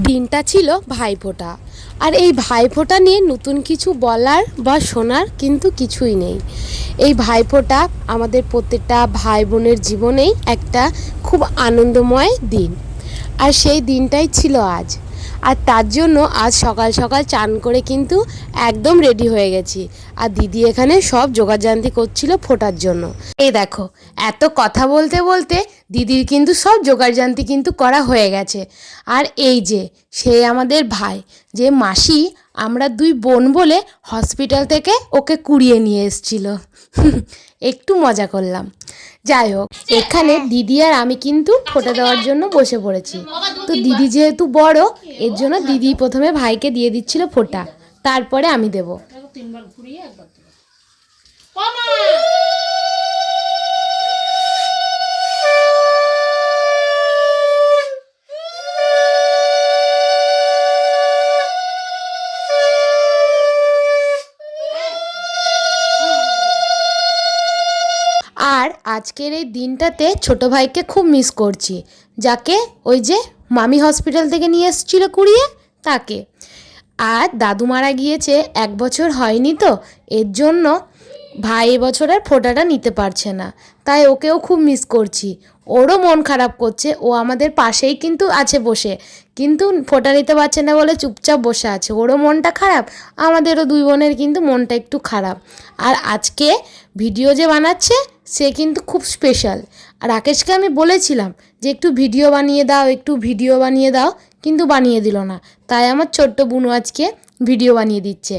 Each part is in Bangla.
দিনটা ছিল ভাইফোঁটা। আর এই ভাইফোঁটা নিয়ে নতুন কিছু বলার বা শোনার কিন্তু কিছুই নেই। এই ভাইফোঁটা আমাদের প্রত্যেকটা ভাই বোনের জীবনেই একটা খুব আনন্দময় দিন, আর সেই দিনটাই ছিল আজ। আর তার জন্য আজ সকাল সকাল চান করে কিন্তু একদম রেডি হয়ে গেছি। আর দিদি এখানে সব জোগাড়জান্তি করছিল ফোঁটার জন্য। এই দেখো, এত কথা বলতে বলতে দিদির কিন্তু সব জোগাড়জান্তি কিন্তু করা হয়ে গেছে। আর এই যে সে আমাদের ভাই, যে মাসি আমরা দুই বোন বলে হসপিটাল থেকে ওকে কুড়িয়ে নিয়ে এসেছিল। একটু মজা করলাম। যাই হোক, এখানে দিদি আর আমি কিন্তু ফোঁটা দেওয়ার জন্য বসে পড়েছি। তো দিদি যেহেতু বড়, এর জন্য দিদি প্রথমে ভাইকে দিয়ে দিচ্ছিল ফোঁটা, তারপরে আমি দেব। আর আজকের এই দিনটাতে ছোট ভাইকে খুব মিস করছি, যাকে ওই যে মামি হসপিটাল থেকে নিয়ে এসেছিল কুড়িয়ে, তাকে। আর দাদু মারা গিয়েছে 1 বছর হয়নি, তো এর জন্য ভাই এবছরের ফোঁটাটা নিতে পারছে না, তাই ওকেও খুব মিস করছি। ওরও মন খারাপ করছে, ও আমাদের পাশেই কিন্তু আছে বসে, কিন্তু ফোঁটা নিতে পারছে না বলে চুপচাপ বসে আছে। ওরও মনটা খারাপ, আমাদেরও দুই বোনের কিন্তু মনটা একটু খারাপ। আর আজকে ভিডিও যে বানাচ্ছে সে কিন্তু খুব স্পেশাল। আর রাকেশকে আমি বলেছিলাম যে একটু ভিডিও বানিয়ে দাও, একটু ভিডিও বানিয়ে দাও, কিন্তু বানিয়ে দিল না। তাই আমার ছোট্ট বুনু আজকে ভিডিও বানিয়ে দিচ্ছে।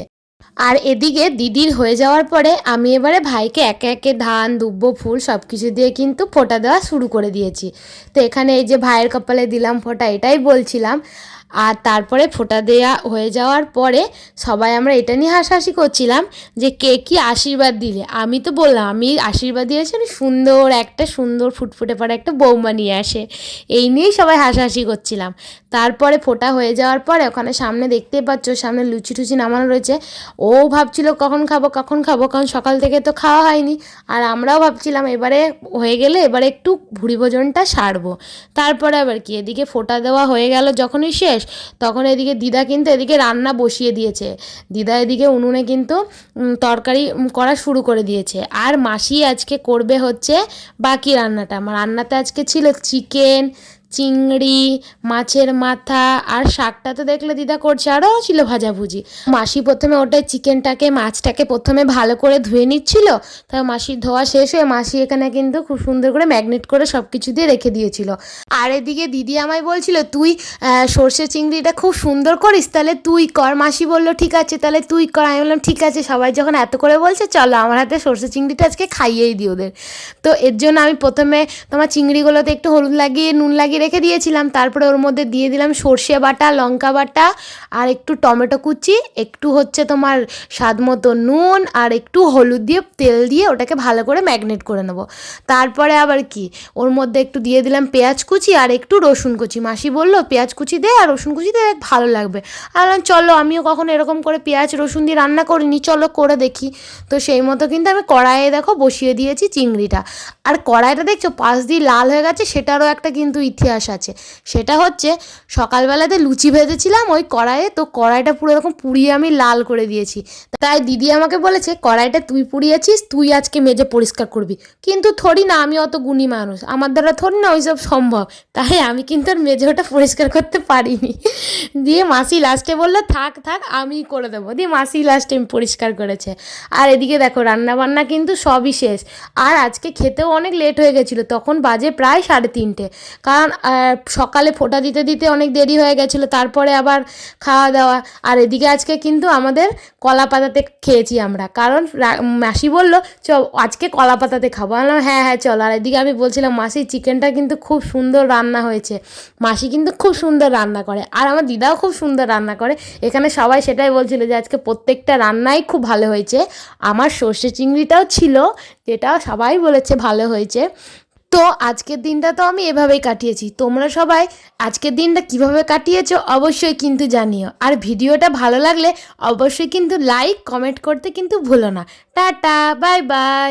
আর এদিকে দিদির হয়ে যাওয়ার পরে আমি এবারে ভাইকে একে একে ধান, দুব্ব, ফুল সব কিছু দিয়ে কিন্তু ফোঁটা দেওয়া শুরু করে দিয়েছি। তো এখানে এই যে ভাইয়ের কপালে দিলাম ফোঁটা, এটাই বলছিলাম। আর তারপরে ফোঁটা দেওয়া হয়ে যাওয়ার পরে সবাই আমরা এটা নিয়ে হাসাহাসি করছিলাম যে কে কী আশীর্বাদ দিলে। আমি তো বললাম আমি আশীর্বাদ দিয়েছি, আমি সুন্দর ফুটফুটে পড়া একটা বৌমা নিয়ে আসে। এই নিয়েই সবাই হাসাহাসি করছিলাম। তারপরে ফোঁটা হয়ে যাওয়ার পরে ওখানে সামনে দেখতেই পাচ্ছ, সামনে লুচি টুচি নামানো রয়েছে। ও ভাবছিল কখন খাবো, কারণ সকাল থেকে তো খাওয়া হয়নি। আর আমরাও ভাবছিলাম এবারে হয়ে গেলে এবারে একটু ভুঁড়ি ভোজনটা সারবো। তারপরে আবার কি, এদিকে ফোঁটা দেওয়া হয়ে গেল যখনই শেষ, তখন এদিকে দিদা কিন্তু এদিকে রান্না বসিয়ে দিয়েছে। দিদা এদিকে উনুনে কিন্তু তরকারি করা শুরু করে দিয়েছে। আর মাসি আজকে করবে হচ্ছে বাকি রান্নাটা। আমার রান্নাতে আজকে ছিল চিকেন, চিংড়ি, মাছের মাথা, আর শাকটা তো দেখলে দিদা করছে, আরও ছিল ভাজাভুজি। মাসি প্রথমে ওটাই চিকেনটাকে, মাছটাকে প্রথমে ভালো করে ধুয়ে নিচ্ছিল। তা মাসির ধোয়া শেষ হয়ে মাসি এখানে কিন্তু খুব সুন্দর করে ম্যাগনেট করে সব কিছু দিয়ে রেখে দিয়েছিল। আর এদিকে দিদি আমায় বলছিল তুই সর্ষে চিংড়িটা খুব সুন্দর করিস, তাহলে তুই কর। মাসি বললো ঠিক আছে তাহলে তুই কর। আমি বললাম ঠিক আছে, সবাই যখন এত করে বলছে চলো আমার হাতে সর্ষে চিংড়িটা আজকে খাইয়েই দিই ওদের। তো এর জন্য আমি প্রথমে তোমার চিংড়িগুলোতে একটু হলুদ লাগিয়ে নুন লাগিয়ে রেখে দিয়েছিলাম। তারপরে ওর মধ্যে দিয়ে দিলাম সর্ষে বাটা, লঙ্কা বাটা, আর একটু টমেটো কুচি, একটু হচ্ছে তোমার স্বাদ মতো নুন, আর একটু হলুদ দিয়ে তেল দিয়ে ওটাকে ভালো করে ম্যাগনেট করে নেবো। তারপরে আবার কি, ওর মধ্যে একটু দিয়ে দিলাম পেঁয়াজ কুচি আর একটু রসুন কুচি। মাসি বললো পেঁয়াজ কুচি দে আর রসুন কুচি দে, ভালো লাগবে। আর চলো, আমিও কখনো এরকম করে পেঁয়াজ রসুন দিয়ে রান্না করিনি, চলো করে দেখি। তো সেই মতো কিন্তু আমি কড়াইয়ে দেখো বসিয়ে দিয়েছি চিংড়িটা। আর কড়াইটা দেখছো পাশ দিয়ে লাল হয়ে গেছে, সেটারও একটা কিন্তু ইতিহাস আছে। সেটা হচ্ছে সকালবেলাতে লুচি ভেজেছিলাম ওই কড়াইয়ে, তো কড়াইটা পুরো এরকম পুড়িয়ে আমি লাল করে দিয়েছি। তাই দিদি আমাকে বলেছে কড়াইটা তুই পুড়িয়েছিস, তুই আজকে মেজে পরিষ্কার করবি। কিন্তু থরি না, আমি অত গুণী মানুষ, আমার দ্বারা থরি না ওইসব সম্ভব। তাই আমি কিন্তু আর মেজে ওটা পরিষ্কার করতে পারিনি। দিয়ে মাসি লাস্টে বললো থাক থাক আমি করে দেবো, দিয়ে মাসি লাস্টে পরিষ্কার করেছে। আর এদিকে দেখো রান্না বান্না কিন্তু সবই শেষ। আর আজকে খেতেও অনেক লেট হয়ে গেছিলো, তখন বাজে প্রায় 3:30, কারণ সকালে ফোঁটা দিতে দিতে অনেক দেরি হয়ে গেছিলো, তারপরে আবার খাওয়া দাওয়া। আর এদিকে আজকে কিন্তু আমাদের কলা পাতাতে খেয়েছি আমরা, কারণ মাসি বললো চ আজকে কলা পাতাতে খাবো। বললাম হ্যাঁ হ্যাঁ চল। আর এদিকে আমি বলছিলাম মাসি চিকেনটা কিন্তু খুব সুন্দর রান্না হয়েছে। মাসি কিন্তু খুব সুন্দর রান্না করে, আর আমার দিদাও খুব সুন্দর রান্না করে। এখানে সবাই সেটাই বলছিল যে আজকে প্রত্যেকটা রান্নাই খুব ভালো হয়েছে। আমার সর্ষে চিংড়িটাও ছিল, যেটা সবাই বলেছে ভালো হয়েছে। তো আজকের দিনটা তো আমি এভাবেই কাটিয়েছি। তোমরা সবাই আজকের দিনটা কিভাবে কাটিয়েছো অবশ্যই কিন্তু জানিও। আর ভিডিওটা ভালো লাগলে অবশ্যই কিন্তু লাইক কমেন্ট করতে কিন্তু ভুলো না। Tata, bye bye.